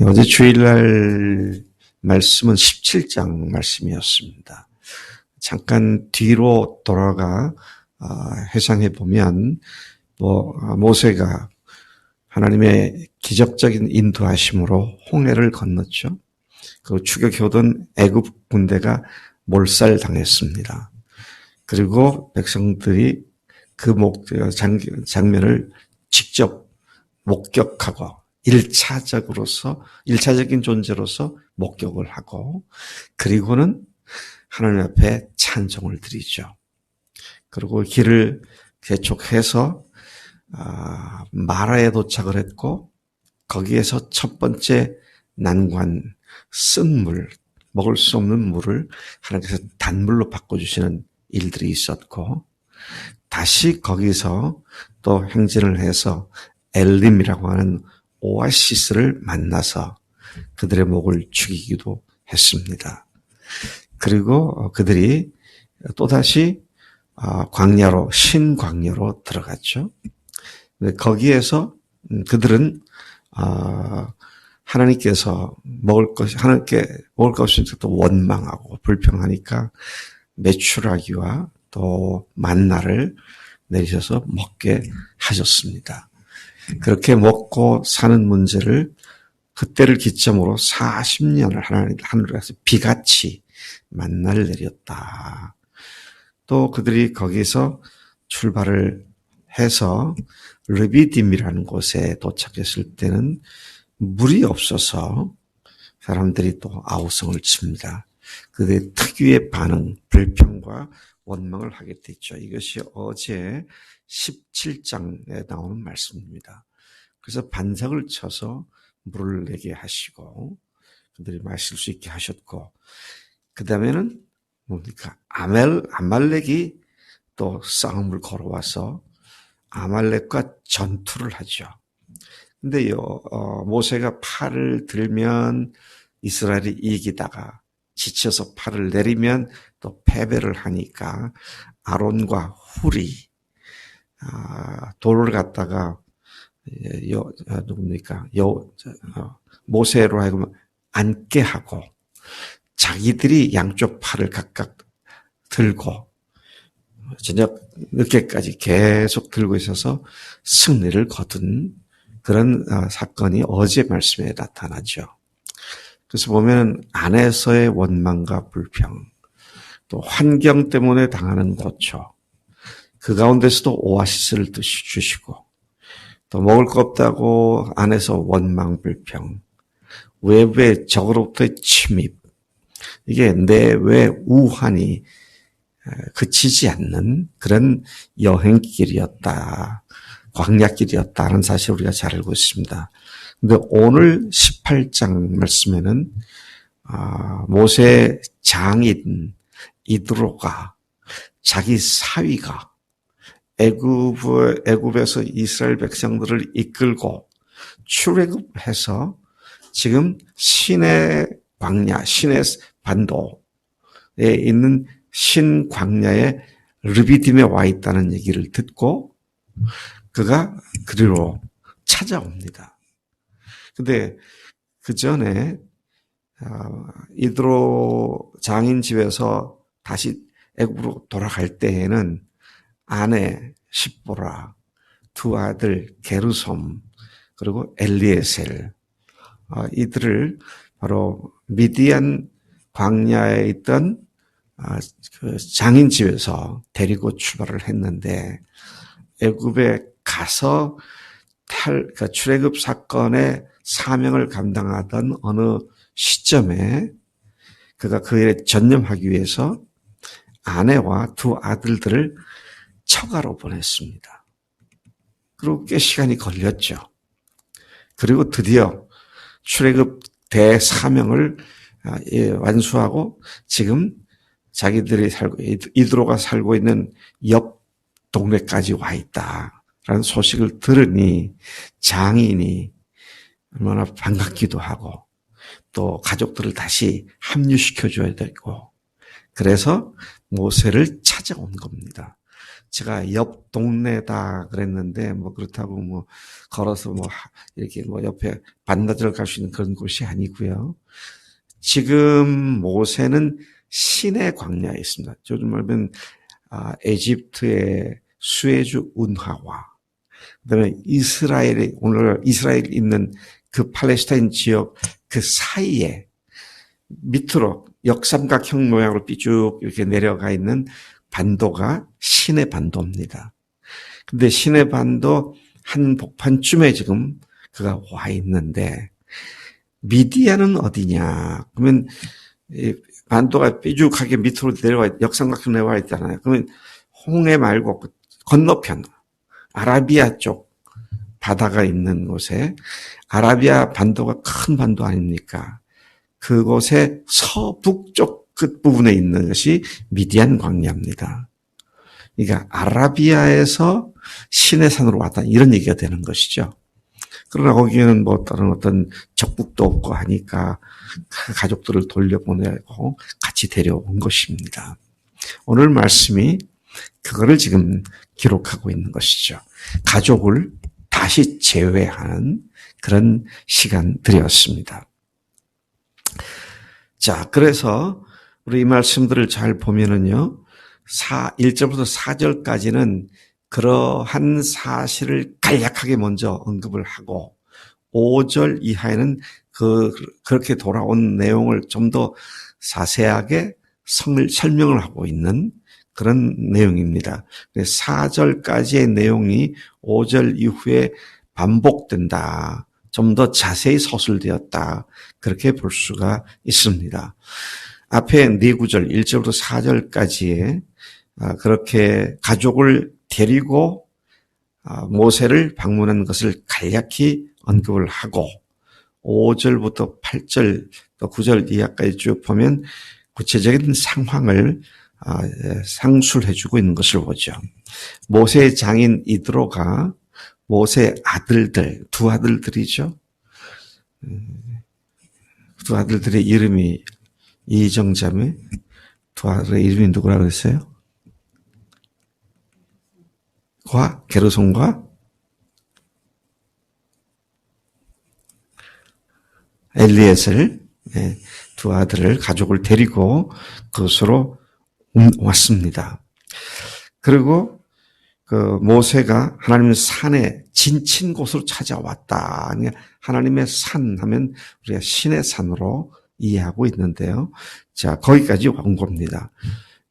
어제 주일날 말씀은 17장 말씀이었습니다. 잠깐 뒤로 돌아가 회상해 보면 모세가 하나님의 기적적인 인도하심으로 홍해를 건넜죠. 그 추격해오던 애굽 군대가 몰살당했습니다. 그리고 백성들이 그 장면을 직접 목격하고 1차적인 존재로서 목격을 하고, 그리고는 하나님 앞에 찬송을 드리죠. 그리고 길을 개촉해서 마라에 도착을 했고, 거기에서 첫 번째 난관, 쓴 물, 먹을 수 없는 물을 하나님께서 단물로 바꿔주시는 일들이 있었고, 다시 거기서 또 행진을 해서 엘림이라고 하는 오아시스를 만나서 그들의 목을 죽이기도 했습니다. 그리고 그들이 또다시 신광야로 들어갔죠. 거기에서 그들은 하나님께서 하나님께 먹을 것이 또 원망하고 불평하니까 메추라기와 또 만나를 내리셔서 먹게 하셨습니다. 그렇게 먹고 사는 문제를 그때를 기점으로 40년을 하늘에서 비같이 만나를 내렸다. 또 그들이 거기서 출발을 해서 르비딤이라는 곳에 도착했을 때는 물이 없어서 사람들이 또 아우성을 칩니다. 그들의 특유의 반응, 불평과 원망을 하게 됐죠. 이것이 어제 17장에 나오는 말씀입니다. 그래서 반석을 쳐서 물을 내게 하시고 그들이 마실 수 있게 하셨고, 그 다음에는 뭡니까? 아말렉이 또 싸움을 걸어와서 아말렉과 전투를 하죠. 근데 모세가 팔을 들면 이스라엘이 이기다가 지쳐서 팔을 내리면 또 패배를 하니까 아론과 훌이 돌을 갖다가 모세로 하여금 앉게 하고 자기들이 양쪽 팔을 각각 들고 저녁 늦게까지 계속 들고 있어서 승리를 거둔 그런 사건이 어제 말씀에 나타나죠. 그래서 보면 안에서의 원망과 불평, 또 환경 때문에 당하는 고초, 그 가운데서도 오아시스를 주시고, 또 먹을 거 없다고 안에서 원망, 불평, 외부의 적으로부터의 침입, 이게 내외 우환이 그치지 않는 그런 여행길이었다, 광야길이었다는 사실을 우리가 잘 알고 있습니다. 근데 오늘 18장 말씀에는 모세의 장인 이드로가 자기 사위가 애굽에서 이스라엘 백성들을 이끌고 출애굽해서 지금 시내 광야, 시내 반도에 있는 신광야의 르비딤에 와 있다는 얘기를 듣고 그가 그리로 찾아옵니다. 근데 그 전에 이드로 장인 집에서 다시 애굽으로 돌아갈 때에는 아내 십보라, 두 아들 게르솜, 그리고 엘리에셀, 이들을 바로 미디안 광야에 있던 그 장인 집에서 데리고 출발을 했는데, 애굽에 가서 그러니까 출애굽 사건의 사명을 감당하던 어느 시점에 그가 그 일에 전념하기 위해서 아내와 두 아들들을 처가로 보냈습니다. 그리고 꽤 시간이 걸렸죠. 그리고 드디어 출애굽 대사명을 완수하고 지금 자기들이 이드로가 살고 있는 옆 동네까지 와 있다라는 소식을 들으니 장인이 얼마나 반갑기도 하고 또 가족들을 다시 합류시켜줘야 되고, 그래서 모세를 찾아온 겁니다. 제가 옆 동네다 그랬는데 뭐 그렇다고 뭐 걸어서 뭐 이렇게 뭐 옆에 반나절 갈 수 있는 그런 곳이 아니고요. 지금 모세는 시내 광야에 있습니다. 요즘 말하면 에집트의 수에즈 운하와 그다음에 이스라엘이 오늘 이스라엘 있는 그 팔레스타인 지역 그 사이에 밑으로 역삼각형 모양으로 삐쭉 이렇게 내려가 있는 반도가 시내 반도입니다. 근데 시내 반도 한 복판쯤에 지금 그가 와 있는데 미디안은 어디냐? 그러면 이 반도가 삐죽하게 밑으로 내려와 역삼각형 내려와 있잖아요. 그러면 홍해 말고 건너편 아라비아 쪽 바다가 있는 곳에 아라비아 반도가 큰 반도 아닙니까? 그곳의 서북쪽 끝부분에 있는 것이 미디안 광야입니다. 그러니까 아라비아에서 시내산으로 왔다 이런 얘기가 되는 것이죠. 그러나 거기에는 뭐 다른 어떤 적국도 없고 하니까 가족들을 돌려보내고 같이 데려온 것입니다. 오늘 말씀이 그거를 지금 기록하고 있는 것이죠. 가족을 다시 재회하는 그런 시간들이었습니다. 자, 그래서 우리 이 말씀들을 잘 보면은요, 1절부터 4절까지는 그러한 사실을 간략하게 먼저 언급을 하고 5절 이하에는 그렇게 돌아온 내용을 좀 더 자세하게 설명을 하고 있는 그런 내용입니다. 4절까지의 내용이 5절 이후에 반복된다. 좀 더 자세히 서술되었다. 그렇게 볼 수가 있습니다. 앞에 네 구절 1절부터 4절까지에 그렇게 가족을 데리고 모세를 방문한 것을 간략히 언급을 하고 5절부터 8절 또 9절 이하까지 쭉 보면 구체적인 상황을 상술해주고 있는 것을 보죠. 모세의 장인 이드로가 모세의 아들들, 두 아들들이죠. 두 아들들의 이름이 이정자매, 두 아들의 이름이 누구라고 그랬어요? 게르손과 엘리에셀, 두 아들을 가족을 데리고 그것으로 왔습니다. 그리고 그 모세가 하나님의 산에 진친 곳으로 찾아왔다. 하나님의 산 하면 우리가 신의 산으로 이해하고 있는데요. 자, 거기까지 온 겁니다.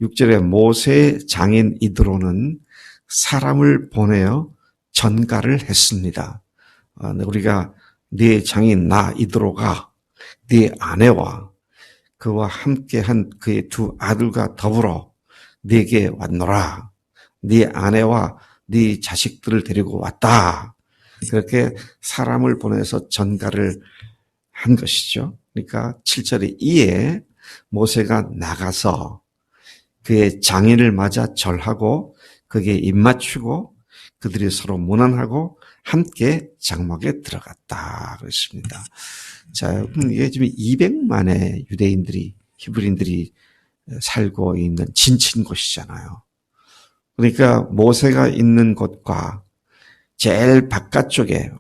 6절에 모세의 장인 이드로는 사람을 보내어 전가를 했습니다. 우리가 네 장인 나 이드로가 네 아내와 그와 함께한 그의 두 아들과 더불어 네게 왔노라. 네 아내와 네 자식들을 데리고 왔다. 그렇게 사람을 보내서 전가를 한 것이죠. 그러니까 7절에 이에 모세가 나가서 그의 장인을 맞아 절하고 그에게 입맞추고 그들이 서로 문안하고 함께 장막에 들어갔다. 그랬습니다. 자, 이게 지금 200만의 유대인들이, 히브리인들이 살고 있는 진친 곳이잖아요. 그러니까 모세가 있는 곳과 제일 바깥쪽에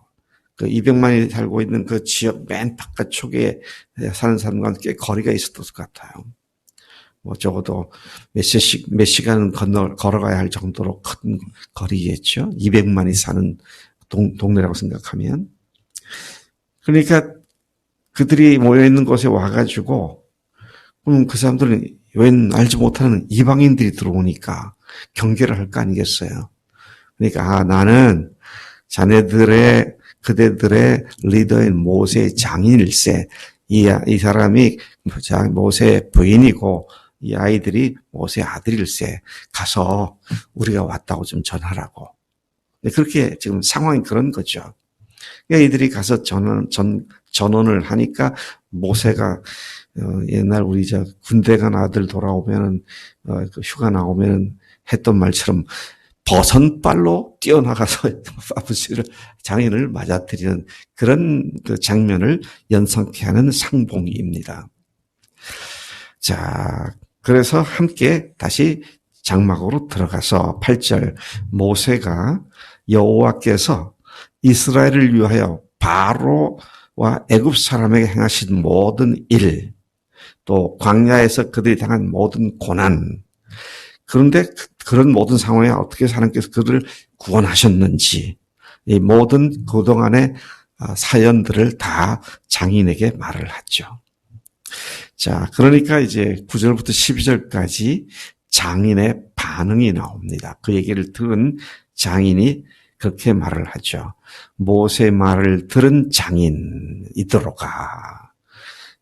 그 200만이 살고 있는 그 지역 맨 바깥쪽에 사는 사람과 꽤 거리가 있었을 것 같아요. 뭐 적어도 몇 시간은 걸어가야 할 정도로 큰 거리겠죠. 200만이 사는 동네라고 생각하면. 그러니까 그들이 모여있는 곳에 와가지고 그럼 그 사람들은 웬 알지 못하는 이방인들이 들어오니까 경계를 할 거 아니겠어요. 그러니까 나는 그대들의 리더인 모세의 장인일세. 이 사람이 모세의 부인이고 이 아이들이 모세의 아들일세. 가서 우리가 왔다고 좀 전하라고. 그렇게 지금 상황이 그런 거죠. 그러니까 이들이 가서 전원을 하니까 모세가 옛날 우리 군대 간 아들 돌아오면은 휴가 나오면은 했던 말처럼 버선발로 뛰어나가서 아버지를 장인을 맞아들이는 그런 그 장면을 연상케 하는 상봉입니다. 자, 그래서 함께 다시 장막으로 들어가서 8절 모세가 여호와께서 이스라엘을 위하여 바로와 애굽 사람에게 행하신 모든 일, 또 광야에서 그들이 당한 모든 고난, 그런데 그런 모든 상황에 어떻게 하나님께서 그들을 구원하셨는지 이 모든 그동안의 사연들을 다 장인에게 말을 하죠. 자, 그러니까 이제 9절부터 12절까지 장인의 반응이 나옵니다. 그 얘기를 들은 장인이 그렇게 말을 하죠. 모세의 말을 들은 장인 이드로가.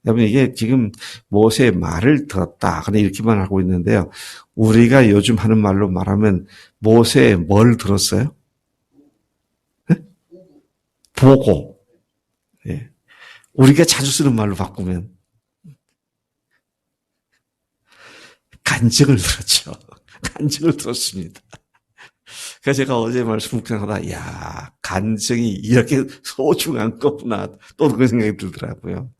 여러분 이게 지금 모세의 말을 들었다. 그냥 이렇게만 하고 있는데요. 우리가 요즘 하는 말로 말하면 모세의 뭘 들었어요? 네? 보고. 예. 우리가 자주 쓰는 말로 바꾸면 간증을 들었죠. 간증을 들었습니다. 그래서 제가 어제 말씀하다, 야, 간증이 이렇게 소중한 거구나. 또 그런 생각이 들더라고요.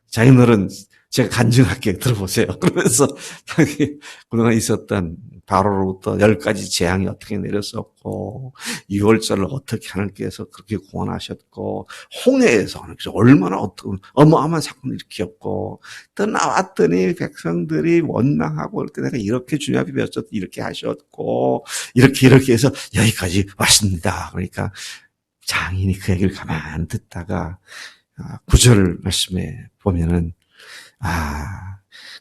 자기들은 제가 간증할게 들어보세요. 그러면서 자기 그동안 있었던 바로로부터 10가지 재앙이 어떻게 내렸었고 6월절을 어떻게 하나님께서 그렇게 구원하셨고 홍해에서 하나님께서 얼마나 어마어마한 사건을 일으켰고 또 나왔더니 백성들이 원망하고 그럴 때 내가 이렇게 주님 앞에 배웠었 이렇게 하셨고 이렇게 해서 여기까지 왔습니다. 그러니까 장인이 그 얘기를 가만히 듣다가 9절 말씀에 보면은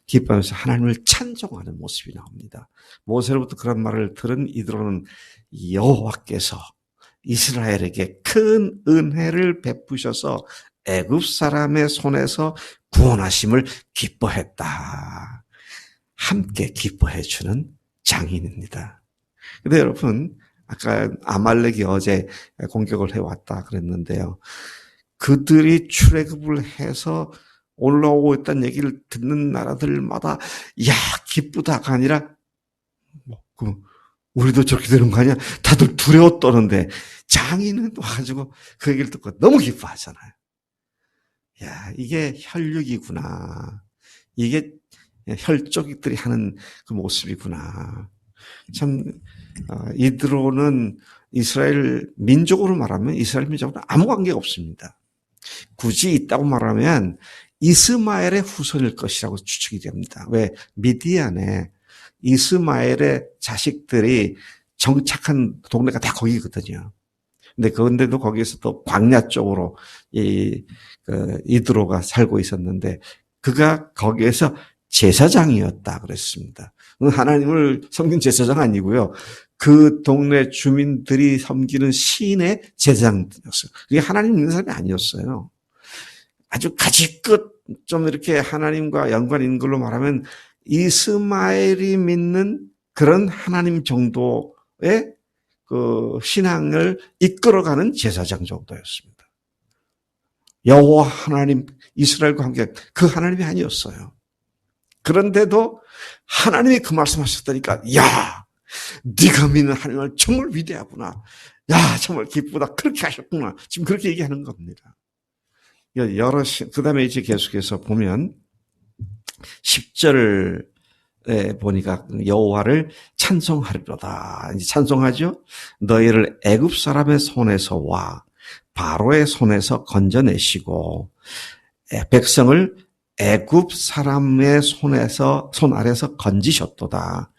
기뻐하면서 하나님을 찬송하는 모습이 나옵니다. 모세로부터 그런 말을 들은 이드로는 여호와께서 이스라엘에게 큰 은혜를 베푸셔서 애굽 사람의 손에서 구원하심을 기뻐했다. 함께 기뻐해 주는 장인입니다. 근데 여러분, 아까 아말렉이 어제 공격을 해왔다 그랬는데요. 그들이 출애굽을 해서 올라오고 있다는 얘기를 듣는 나라들마다 야 기쁘다가 아니라 우리도 저렇게 되는 거 아니야? 다들 두려워 떠는데 장인은 와가지고 그 얘기를 듣고 너무 기뻐하잖아요. 야 이게 혈육이구나. 이게 혈족들이 하는 그 모습이구나. 참 이드로는 이스라엘 민족으로 말하면 이스라엘 민족은 아무 관계가 없습니다. 굳이 있다고 말하면 이스마엘의 후손일 것이라고 추측이 됩니다. 왜? 미디안에 이스마엘의 자식들이 정착한 동네가 다 거기거든요. 근데 그런데도 거기에서 또 광야 쪽으로 이드로가 살고 있었는데 그가 거기에서 제사장이었다 그랬습니다. 하나님을 섬긴 제사장 아니고요. 그 동네 주민들이 섬기는 시인의 제사장이었어요. 그게 하나님 믿는 사람이 아니었어요. 아주 가지끝 좀 이렇게 하나님과 연관 있는 걸로 말하면 이스마엘이 믿는 그런 하나님 정도의 그 신앙을 이끌어가는 제사장 정도였습니다. 여호와 하나님 이스라엘과 함께 그 하나님이 아니었어요. 그런데도 하나님이 그 말씀하셨다니까 야 네가 믿는 하나님은 정말 위대하구나. 야 정말 기쁘다. 그렇게 하셨구나. 지금 그렇게 얘기하는 겁니다. 그 다음에 이제 계속해서 보면 10절에 보니까 여호와를 찬송하리로다. 이제 찬송하죠. 너희를 애굽 사람의 손에서와 바로의 손에서 건져내시고 백성을 애굽 사람의 손 아래서 건지셨도다.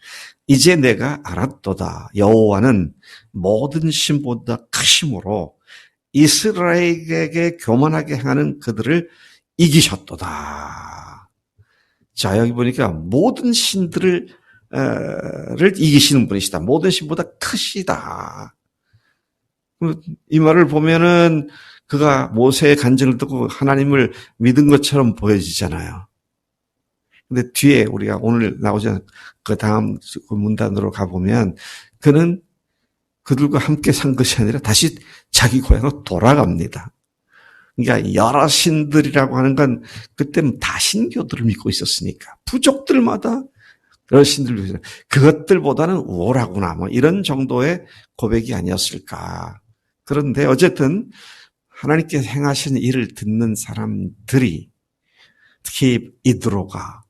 이제 내가 알았도다. 여호와는 모든 신보다 크심으로 이스라엘에게 교만하게 행하는 그들을 이기셨도다. 자, 여기 보니까 모든 신들을 이기시는 분이시다. 모든 신보다 크시다. 이 말을 보면은 그가 모세의 간증을 듣고 하나님을 믿은 것처럼 보여지잖아요. 근데 뒤에 우리가 오늘 나오지 않은 그 다음 문단으로 가보면 그는 그들과 함께 산 것이 아니라 다시 자기 고향으로 돌아갑니다. 그러니까 여러 신들이라고 하는 건 그때는 다 신교들을 믿고 있었으니까 부족들마다 여러 신들을 믿고 있었어요. 그것들보다는 우월하구나 뭐 이런 정도의 고백이 아니었을까. 그런데 어쨌든 하나님께서 행하신 일을 듣는 사람들이 특히 이드로가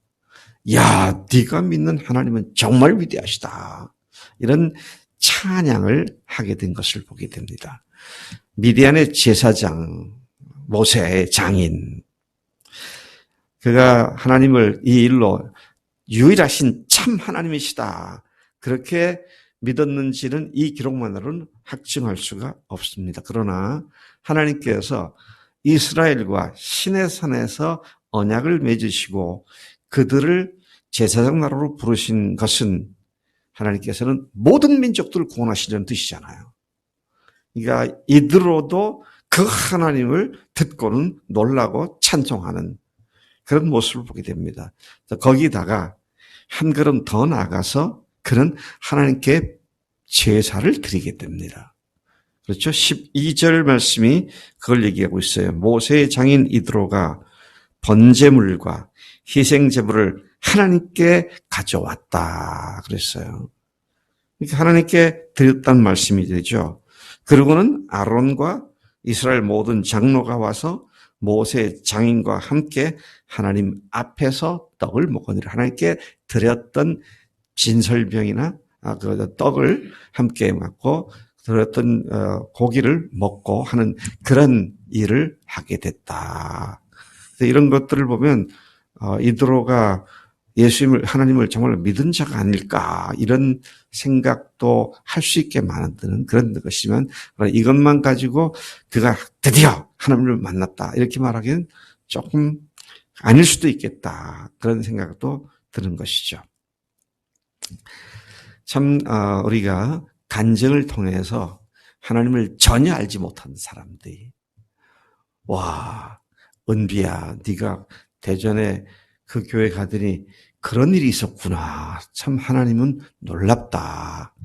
야, 네가 믿는 하나님은 정말 위대하시다. 이런 찬양을 하게 된 것을 보게 됩니다. 미디안의 제사장, 모세의 장인, 그가 하나님을 이 일로 유일하신 참 하나님이시다, 그렇게 믿었는지는 이 기록만으로는 확증할 수가 없습니다. 그러나 하나님께서 이스라엘과 시내산에서 언약을 맺으시고 그들을 제사장 나라로 부르신 것은 하나님께서는 모든 민족들을 구원하시려는 뜻이잖아요. 그러니까 이들로도 그 하나님을 듣고는 놀라고 찬송하는 그런 모습을 보게 됩니다. 거기다가 한 걸음 더 나아가서 그는 하나님께 제사를 드리게 됩니다. 그렇죠? 12절 말씀이 그걸 얘기하고 있어요. 모세의 장인 이드로가 번제물과 희생제물을 하나님께 가져왔다 그랬어요. 그러니까 하나님께 드렸다는 말씀이 되죠. 그리고는 아론과 이스라엘 모든 장로가 와서 모세 장인과 함께 하나님 앞에서 떡을 먹으니라. 하나님께 드렸던 진설병이나 그 떡을 함께 먹고 드렸던 고기를 먹고 하는 그런 일을 하게 됐다. 이런 것들을 보면 이드로가 예수님을, 하나님을 정말 믿은 자가 아닐까 이런 생각도 할 수 있게 만드는 그런 것이지만 이것만 가지고 그가 드디어 하나님을 만났다 이렇게 말하기는 조금 아닐 수도 있겠다 그런 생각도 드는 것이죠. 참 우리가 간증을 통해서 하나님을 전혀 알지 못한 사람들이 와, 은비야, 네가 대전에 그 교회 가더니 그런 일이 있었구나. 참 하나님은 놀랍다.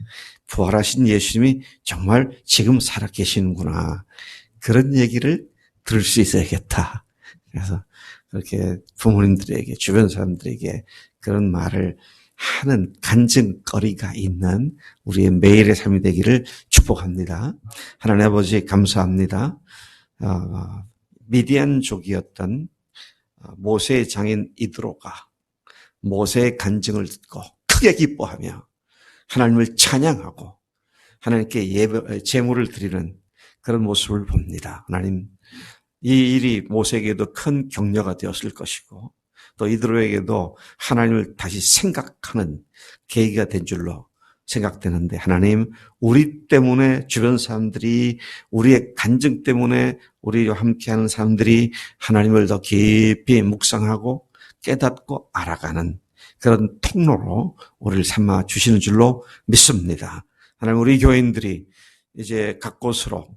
부활하신 예수님이 정말 지금 살아 계시는구나. 그런 얘기를 들을 수 있어야겠다. 그래서 그렇게 부모님들에게, 주변 사람들에게 그런 말을 하는 간증거리가 있는 우리의 매일의 삶이 되기를 축복합니다. 하나님 아버지 감사합니다. 미디안족이었던 모세의 장인 이드로가 모세의 간증을 듣고 크게 기뻐하며 하나님을 찬양하고 하나님께 제물을 드리는 그런 모습을 봅니다. 하나님, 이 일이 모세에게도 큰 격려가 되었을 것이고 또 이드로에게도 하나님을 다시 생각하는 계기가 된 줄로 생각되는데 하나님, 우리 때문에 주변 사람들이 우리의 간증 때문에 우리와 함께하는 사람들이 하나님을 더 깊이 묵상하고 깨닫고 알아가는 그런 통로로 우리를 삼아 주시는 줄로 믿습니다. 하나님, 우리 교인들이 이제 각 곳으로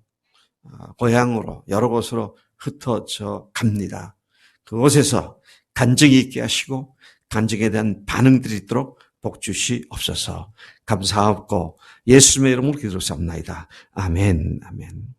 고향으로 여러 곳으로 흩어져 갑니다. 그곳에서 간증이 있게 하시고 간증에 대한 반응들이 있도록 복 주시옵소서. 감사하고 예수님의 이름으로 기도드렸사옵나이다. 아멘. 아멘.